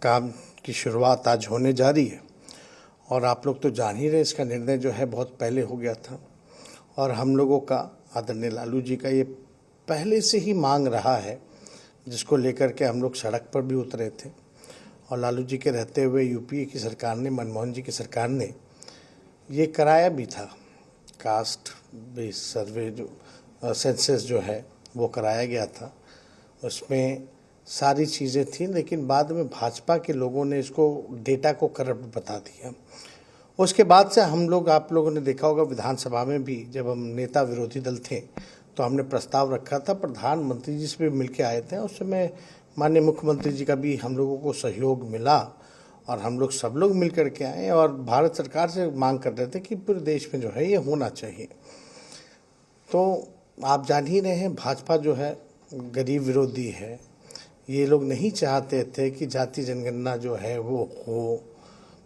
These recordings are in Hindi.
काम की शुरुआत आज होने जा रही है। और आप लोग तो जान ही रहे, इसका निर्णय जो है बहुत पहले हो गया था और हम लोगों का, आदरणीय लालू जी का, ये पहले से ही मांग रहा है, जिसको लेकर के हम लोग सड़क पर भी उतरे थे। और लालू जी के रहते हुए यूपीए की सरकार ने, मनमोहन जी की सरकार ने ये कराया भी था। कास्ट बेस सर्वे जो सेंसस जो है वो कराया गया था, उसमें सारी चीज़ें थी, लेकिन बाद में भाजपा के लोगों ने इसको डेटा को करप्ट बता दिया। उसके बाद से हम लोग, आप लोगों ने देखा होगा विधानसभा में भी, जब हम नेता विरोधी दल थे तो हमने प्रस्ताव रखा था, प्रधानमंत्री जी से भी मिलके आए थे। उस समय माननीय मुख्यमंत्री जी का भी हम लोगों को सहयोग मिला और हम लोग सब लोग मिल कर के आए और भारत सरकार से मांग कर रहे थे कि पूरे देश में जो है ये होना चाहिए। तो आप जान ही रहे हैं, भाजपा जो है गरीब विरोधी है। ये लोग नहीं चाहते थे कि जाति जनगणना जो है वो हो।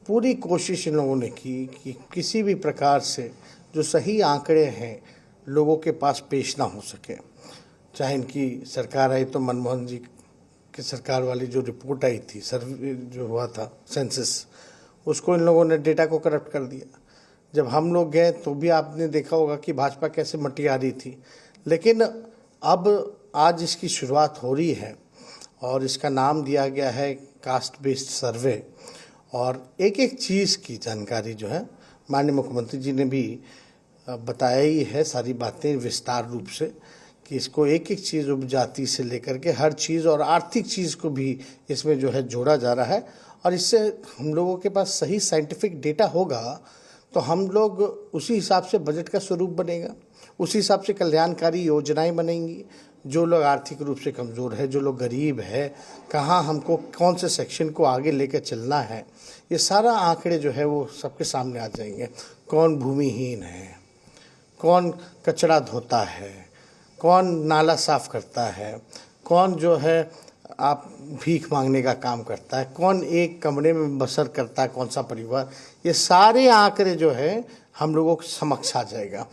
पूरी कोशिश इन लोगों ने की कि किसी भी प्रकार से जो सही आंकड़े हैं लोगों के पास पेश ना हो सके। चाहे इनकी सरकार आई तो मनमोहन जी की सरकार वाली जो रिपोर्ट आई थी, सर्वे जो हुआ था सेंसस, उसको इन लोगों ने डेटा को करप्ट कर दिया। जब हम लोग गए तो भी आपने देखा होगा कि भाजपा कैसे मटिया रही थी। लेकिन अब आज इसकी शुरुआत हो रही है और इसका नाम दिया गया है कास्ट बेस्ड सर्वे। और एक एक चीज़ की जानकारी जो है माननीय मुख्यमंत्री जी ने भी बताया ही है, सारी बातें विस्तार रूप से, कि इसको एक एक चीज़ उपजाति से लेकर के हर चीज़ और आर्थिक चीज़ को भी इसमें जो है जोड़ा जा रहा है। और इससे हम लोगों के पास सही साइंटिफिक डेटा होगा तो हम लोग उसी हिसाब से बजट का स्वरूप बनेगा, उसी हिसाब से कल्याणकारी योजनाएं बनेंगी। जो लोग आर्थिक रूप से कमज़ोर है, जो लोग गरीब है, कहाँ हमको कौन से सेक्शन को आगे लेकर चलना है, ये सारा आंकड़े जो है वो सबके सामने आ जाएंगे। कौन भूमिहीन है, कौन कचरा धोता है, कौन नाला साफ़ करता है, कौन जो है आप भीख मांगने का काम करता है, कौन एक कमरे में बसर करता है, कौन सा परिवार, ये सारे आंकड़े जो है हम लोगों के समक्ष आ जाएगा।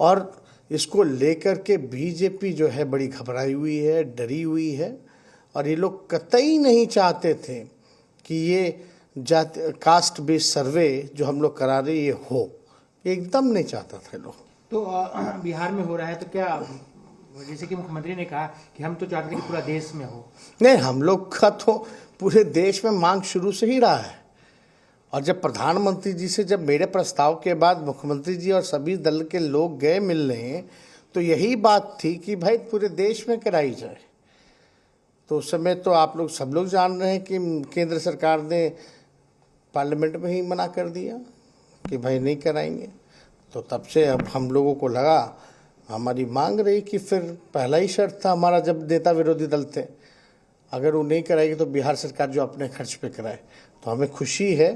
और इसको लेकर के बीजेपी जो है बड़ी घबराई हुई है, डरी हुई है। और ये लोग कतई नहीं चाहते थे कि ये कास्ट बेस्ड सर्वे जो हम लोग करा रहे ये हो, एकदम नहीं चाहता था लोग। तो बिहार में हो रहा है तो क्या, जैसे कि मुख्यमंत्री ने कहा कि हम तो चाहते हैं कि पूरा देश में हो। नहीं, हम लोग का तो पूरे देश में मांग शुरू से ही रहा है। और जब प्रधानमंत्री जी से, जब मेरे प्रस्ताव के बाद मुख्यमंत्री जी और सभी दल के लोग गए मिलने, तो यही बात थी कि भाई पूरे देश में कराई जाए। तो उस समय तो आप लोग सब लोग जान रहे हैं कि केंद्र सरकार ने पार्लियामेंट में ही मना कर दिया कि भाई नहीं कराएंगे। तो तब से अब हम लोगों को लगा, हमारी मांग रही कि फिर पहला ही शर्त था हमारा, जब नेता विरोधी दल थे, अगर वो नहीं कराएगी तो बिहार सरकार जो अपने खर्च पे कराए। तो हमें खुशी है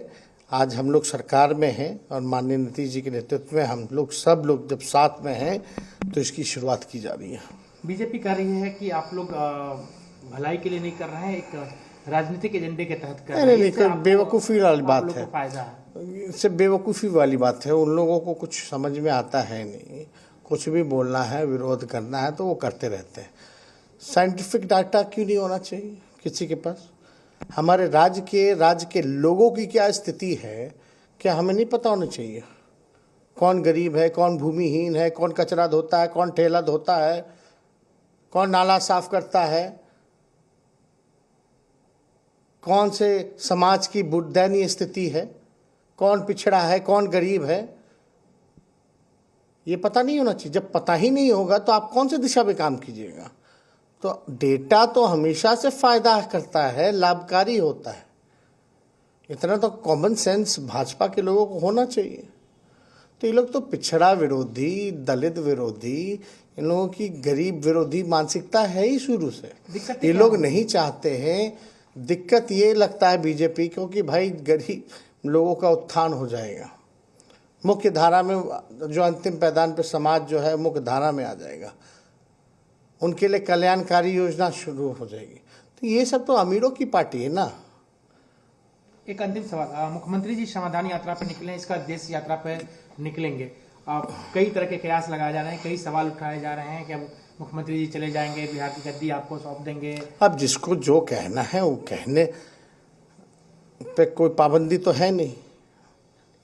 आज हम लोग सरकार में हैं और माननीय नीतीश जी के नेतृत्व में हम लोग सब लोग जब साथ में हैं तो इसकी शुरुआत की जा रही है। बीजेपी कह रही है कि आप लोग भलाई के लिए नहीं कर रहे हैं, एक राजनीतिक एजेंडे के तहत कर रहे हैं। नहीं, बेवकूफ़ी वाली बात है, फायदा है, इससे बेवकूफ़ी वाली बात है। उन लोगों को कुछ समझ में आता है नहीं, कुछ भी बोलना है, विरोध करना है तो वो करते रहते हैं। साइंटिफिक डाटा क्यों नहीं होना चाहिए किसी के पास? हमारे राज्य के लोगों की क्या स्थिति है, क्या हमें नहीं पता होना चाहिए? कौन गरीब है, कौन भूमिहीन है, कौन कचरा धोता है, कौन ठेला धोता है, कौन नाला साफ करता है, कौन से समाज की दयनीय स्थिति है, कौन पिछड़ा है, कौन गरीब है, ये पता नहीं होना चाहिए। जब पता ही नहीं होगा तो आप कौन से दिशा में काम कीजिएगा? तो डेटा तो हमेशा से फायदा करता है, लाभकारी होता है। इतना तो कॉमन सेंस भाजपा के लोगों को होना चाहिए। तो ये लोग तो पिछड़ा विरोधी, दलित विरोधी, इन लोगों की गरीब विरोधी मानसिकता है ही शुरू से। ये लोग नहीं चाहते हैं। दिक्कत ये लगता है बीजेपी को कि भाई गरीब लोगों का उत्थान हो जाएगा, मुख्य धारा में, जो अंतिम पैदान पे समाज जो है मुख्य धारा में आ जाएगा, उनके लिए कल्याणकारी योजना शुरू हो जाएगी। तो ये सब तो अमीरों की पार्टी है ना। एक अंतिम सवाल, मुख्यमंत्री जी समाधान यात्रा पर निकले, इसका देश यात्रा पर निकलेंगे, कई तरह के कयास लगाए जा रहे हैं, कई सवाल उठाए जा रहे हैं कि अब मुख्यमंत्री जी चले जाएंगे, बिहार की गद्दी आपको सौंप देंगे। अब जिसको जो कहना है वो कहने, पे कोई पाबंदी तो है नहीं,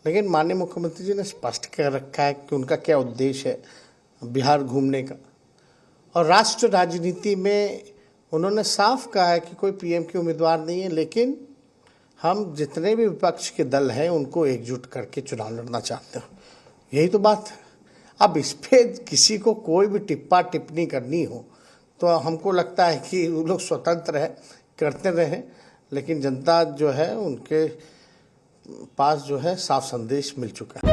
लेकिन माननीय मुख्यमंत्री जी ने स्पष्ट कर रखा है कि उनका क्या उद्देश्य है बिहार घूमने का। और राष्ट्र राजनीति में उन्होंने साफ कहा है कि कोई पीएम के उम्मीदवार नहीं है, लेकिन हम जितने भी विपक्ष के दल हैं उनको एकजुट करके चुनाव लड़ना चाहते हैं। यही तो बात है। अब इस पे किसी को कोई भी टिप्पा टिप्पणी करनी हो तो हमको लगता है कि वो लोग स्वतंत्र है, करते रहे, लेकिन जनता जो है उनके पास जो है साफ संदेश मिल चुका है।